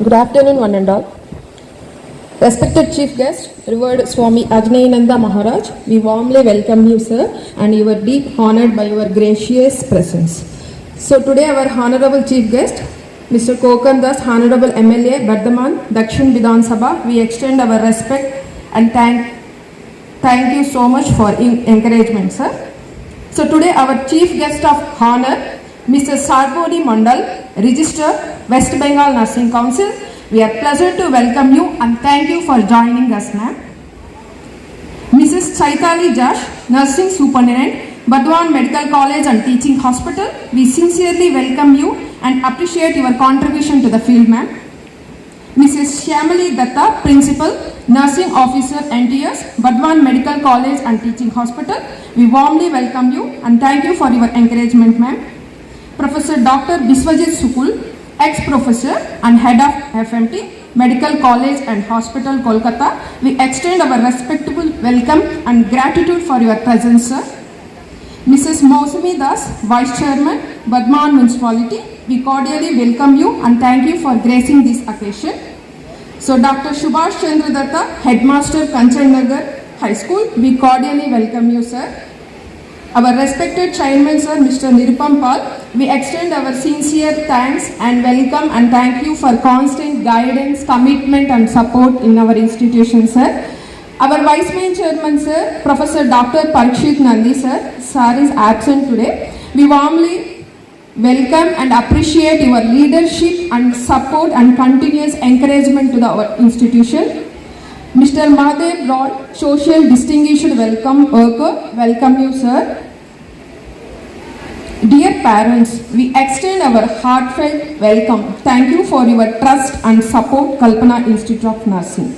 Good afternoon, one and all. Respected Chief Guest, Revered Swami Ajnayananda Maharaj, we warmly welcome you, sir, and you are deep honored by your gracious presence. So today our Honorable Chief Guest, Mr. Kokan Das, Honorable MLA, Bardhaman, Dakshin Vidhan Sabha, we extend our respect and thank you so much for encouragement, sir. So today our Chief Guest of Honor, Mrs. Sarboni Mandal, Register, West Bengal Nursing Council. We are pleased to welcome you and thank you for joining us, ma'am. Mrs. Chaitali Josh, Nursing Superintendent, Burdwan Medical College and Teaching Hospital. We sincerely welcome you and appreciate your contribution to the field, ma'am. Mrs. Shyamali Datta, Principal, Nursing Officer NTS, Burdwan Medical College and Teaching Hospital. We warmly welcome you and thank you for your encouragement, ma'am. Professor Dr. Biswajit Sukul, ex-professor and head of FMT, Medical College and Hospital, Kolkata. We extend our respectful welcome and gratitude for your presence, sir. Mrs. Mausami Das, Vice Chairman, Burdwan Municipality. We cordially welcome you and thank you for gracing this occasion. So Dr. Subhash Chandra Datta, Headmaster, Kanchan Nagar High School. We cordially welcome you, sir. Our respected Chairman, sir, Mr. Nirupam Pal, we extend our sincere thanks and welcome and thank you for constant guidance, commitment and support in our institution, sir. Our Vice Main Chairman, sir, Professor Dr. Parikshit Nandi, sir. Sir is absent today. We warmly welcome and appreciate your leadership and support and continuous encouragement to our institution. Mr. Mahadev Rod, Social Distinguished Welcome Worker, welcome you, sir. Dear parents, we extend our heartfelt welcome. Thank you for your trust and support, Kalpana Institute of Nursing.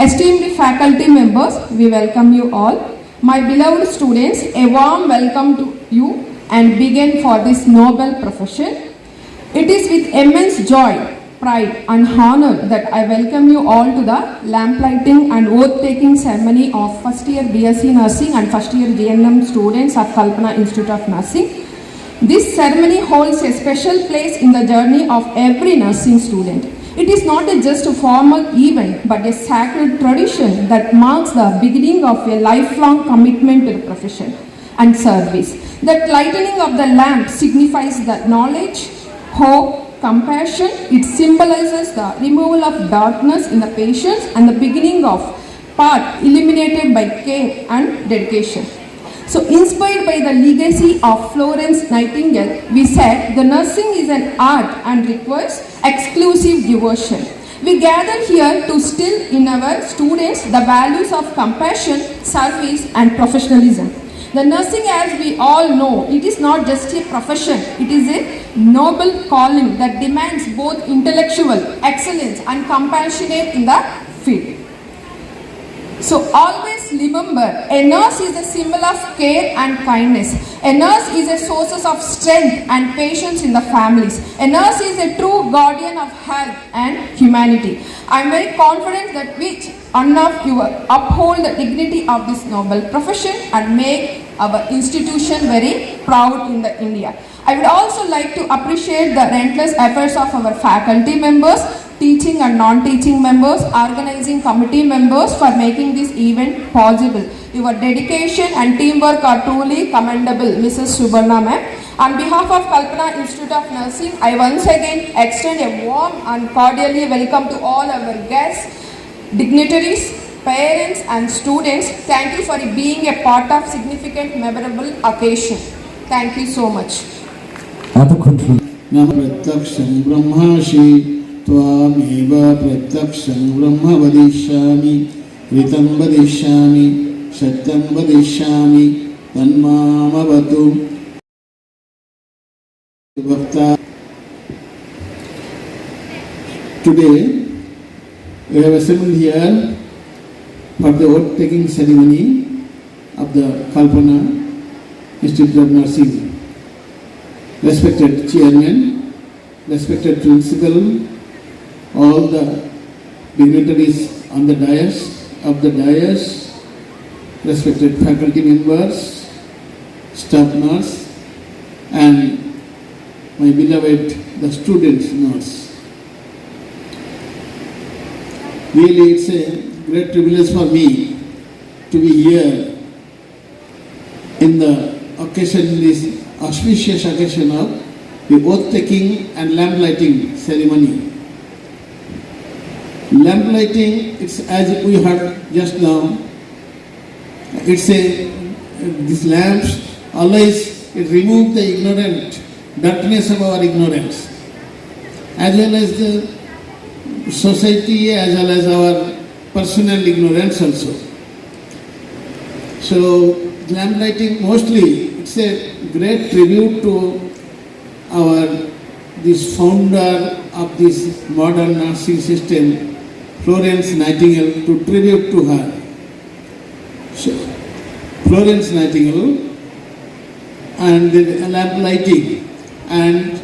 Esteemed faculty members, we welcome you all. My beloved students, a warm welcome to you and begin for this noble profession. It is with immense joy, pride and honor that I welcome you all to the lamplighting and oath-taking ceremony of first year BSc Nursing and first year GNM students of Kalpana Institute of Nursing. This ceremony holds a special place in the journey of every nursing student. It is not just a formal event but a sacred tradition that marks the beginning of a lifelong commitment to the profession and service. The lightening of the lamp signifies the knowledge, hope, compassion. It symbolizes the removal of darkness in the patients and the beginning of path illuminated by care and dedication. So inspired by the legacy of Florence Nightingale, we said the nursing is an art and requires exclusive devotion. We gather here to instill in our students the values of compassion, service and professionalism. The nursing, as we all know, it is not just a profession, it is a noble calling that demands both intellectual excellence and compassionate in the field. So always remember, a nurse is a symbol of care and kindness. A nurse is a source of strength and patience in the families. A nurse is a true guardian of health and humanity. I am very confident that which enough you uphold the dignity of this noble profession and make our institution very proud in the India. I would also like to appreciate the relentless efforts of our faculty members, teaching and non-teaching members, organizing committee members for making this event possible. Your dedication and teamwork are truly commendable, Mrs. Subarna ma'am. On behalf of Kalpana Institute of Nursing, I once again extend a warm and cordially welcome to all our guests, dignitaries, parents and students. Thank you for being a part of significant memorable occasion. Thank you so much. Pratyaksham brahmashi tvameva pratyaksham brahma vadishyami ritam vadishyami satyam vadishyami tanmamavatu. Today we have assembled here for the oath-taking ceremony of the Kalpana Institute of Nursing. Respected Chairman, respected Principal, all the dignitaries on the dais, respected faculty members, staff nurse, and my beloved the students nurse. Really, it's a great privilege for me to be here in the occasion, this auspicious occasion of the oath taking and lamp lighting ceremony. Lamp lighting, it's as we heard just now, it's a, these lamps always it remove the ignorant, darkness of our ignorance, as well as the society, as well as our personal ignorance also. So lamp lighting mostly it's a great tribute to our this founder of this modern nursing system, Florence Nightingale, to tribute to her. So, Florence Nightingale and the lamp lighting and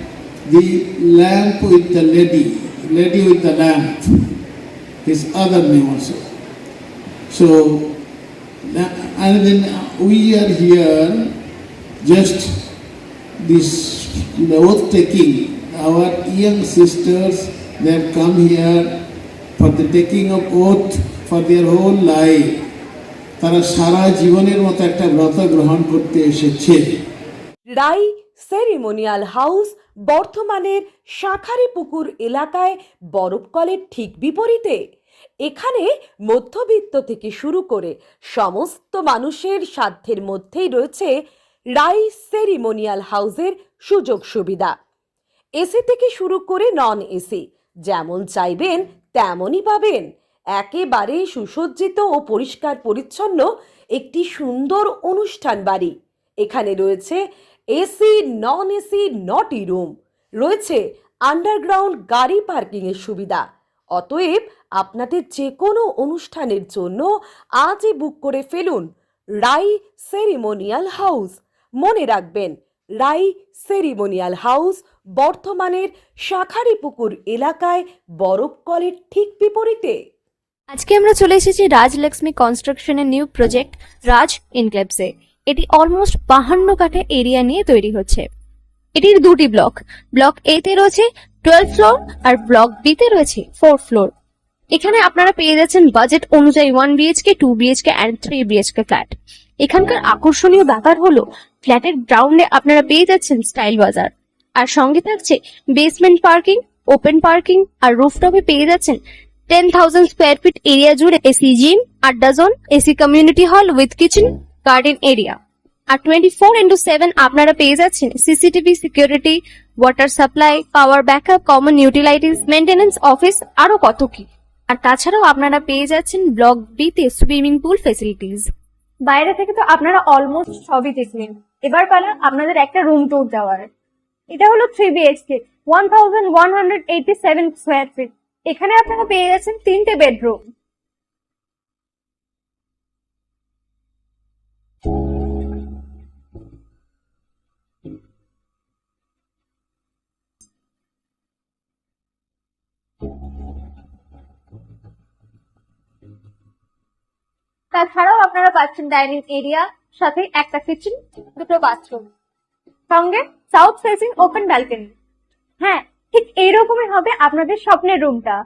the lamp with the lady with the lamp, his other name also. So, and then we are here just this the oath taking. Our young sisters, they have come here for the taking of oath for their whole life. তারা সারা জীবনের মতো একটা ব্রত গ্রহণ করতে এসেছে। রাই ceremonial house বর্ধমানের শাঁখারীপুকুর এলাকায় বরফকলের ঠিক বিপরীতে। এখানে মধ্যবিত্ত থেকে শুরু করে সমস্ত মানুষের সাধ্যের মধ্যেই রয়েছে রাই সেরিমোনিয়াল হাউসের সুযোগ সুবিধা। এসি থেকে শুরু করে নন এসি যেমন চাইবেন তেমনই পাবেন। একেবারে সুসজ্জিত ও পরিষ্কার পরিচ্ছন্ন একটি সুন্দর অনুষ্ঠান বাড়ি। এখানে রয়েছে এসি, নন এসি, নটি রুম, রয়েছে আন্ডারগ্রাউন্ড গাড়ি পার্কিংয়ের সুবিধা। অতএব আপনাদের যে কোনো অনুষ্ঠানের জন্য আজই বুক করে ফেলুন রাই সেরিমোনিয়াল হাউস। মনে রাখবেন, রাই সেরিমোনিয়াল হাউস বর্ধমানের শাঁখারীপুকুর এলাকায় বরফকলের ঠিক বিপরীতে। আজকে আমরা চলে এসেছি রাজলক্ষ্মী কনস্ট্রাকশনের নিউ প্রজেক্ট রাজ ইনক্লেভসে। এটি অলমোস্ট 52 কাঠা এরিয়া নিয়ে তৈরি হচ্ছে। এটির দুটি ব্লক, ব্লক এ তে রয়েছে 12 ফ্লোর আর ব্লক বি তে রয়েছে 4 ফ্লোর। এখানে আপনারা পেয়ে যাচ্ছেন বাজেট অনুযায়ী 1 BHK, 2 BHK and 3 BHK flat. এখানকার আকর্ষণীয় ব্যাপার হলো ফ্ল্যাটের গ্রাউন্ডে আপনারা পেয়ে যাচ্ছেন স্টাইল বাজার, আর সঙ্গে থাকছে বেসমেন্ট পার্কিং, ওপেন পার্কিং, আর রুফটপে পেয়ে যাচ্ছেন 10,000 স্কোয়ার ফিট এরিয়া জুড়ে এসি জিম, আড্ডা zone, AC community hall with kitchen, garden area. আর 24/7 আপনারা পেয়ে যাচ্ছেন CCTV security, water supply, power backup, common utilities, maintenance office, আরো কত কি। আর তাছাড়াও আপনারা পেয়ে যাচ্ছেন ব্লক বি তে সুইমিং পুল ফেসিলিটিস। বাইরে থেকে তো আপনারা অলমোস্ট সবই দেখলেন, এবার পালা আপনাদের একটা রুম ট্যুর দেওয়ার। এটা হলো 3 বিএইচকে, 1187 স্কোয়ার ফিট। এখানে আপনারা পেয়ে যাচ্ছেন 3টে বেডরুম। তাছাড়াও আপনারা পাচ্ছেন ডাইনিং এরিয়া, সাথে একটা কিচেন, দুটো বাথরুম, সঙ্গে সাউথ ফেসিং ওপেন ব্যালকনি। হ্যাঁ, ঠিক এইরকমই হবে আপনাদের স্বপ্নের রুমটা।